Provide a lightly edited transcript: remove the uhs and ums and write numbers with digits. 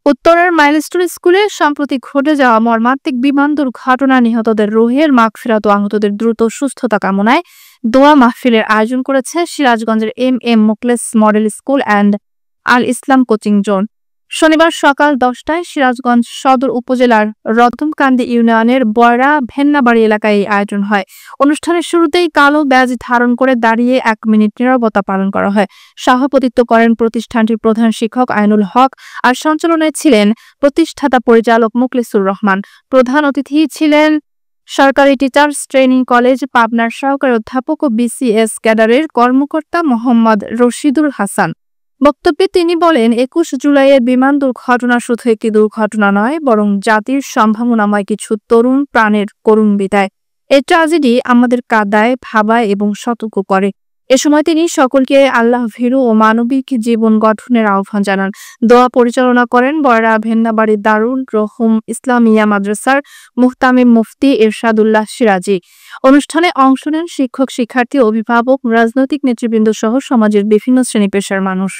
উত্তরের মাইলস্টোন স্কুলে সম্প্রতি ঘটে যাওয়া মর্মান্তিক বিমান দুর্ঘটনা নিহতদের রুহের মাগফিরাত ও আহতদের দ্রুত সুস্থতা কামনায় দোয়া মাহফিলের আয়োজন করেছে সিরাজগঞ্জের M Mokhles model school and Al Islam coaching zone. শনিবার সকাল 10টায় সিরাজগঞ্জ সদর উপজেলার রতনকান্দি ইউনিয়নের বয়রা ভেন্নাবাড়ি এলাকায় এই আয়োজন হয়। অনুষ্ঠানের শুরুতেই কালো ব্যাজ ধারণ করে দাঁড়িয়ে 1 মিনিট নীরবতা পালন করা হয়। সভাপতিত্ব করেন প্রতিষ্ঠানটির প্রধান শিক্ষক আইনুল হক, আর সঞ্চালনায় ছিলেন প্রতিষ্ঠাতা পরিচালক মুখলেসুর রহমান। প্রধান অতিথি ছিলেন সরকারি টিচার্স ট্রেনিং কলেজ পাবনার সহকারী অধ্যাপক ও বিসিএস ক্যাডারের কর্মকর্তা মোহাম্মদ রশিদুল হাসান। বক্তব্যে তিনি বলেন, 21 জুলাইয়ের বিমান দুর্ঘটনা শুধু একটি দুর্ঘটনা নয়, বরং জাতির সম্ভাবনাময় কিছু তরুণ প্রাণের করুণ বিদায়। এই ট্র্যাজেডি আমাদের কাঁদায়, ভাবায় এবং সতর্ক করে। এ সময় তিনি সকলকে আল্লাহ ভীরু ও মানবিক জীবন গঠনের আহ্বান জানান। দোয়া পরিচালনা করেন বয়রা ভেন্নাবাড়ি দারুল রহম ইসলামিয়া মাদ্রাসার মুহতামিম মুফতি ইরশাদুল্লাহ সিরাজি। অনুষ্ঠানে অংশ নেন শিক্ষক, শিক্ষার্থী, অভিভাবক, রাজনৈতিক নেতৃবৃন্দ সহ সমাজের বিভিন্ন শ্রেণী পেশার মানুষ।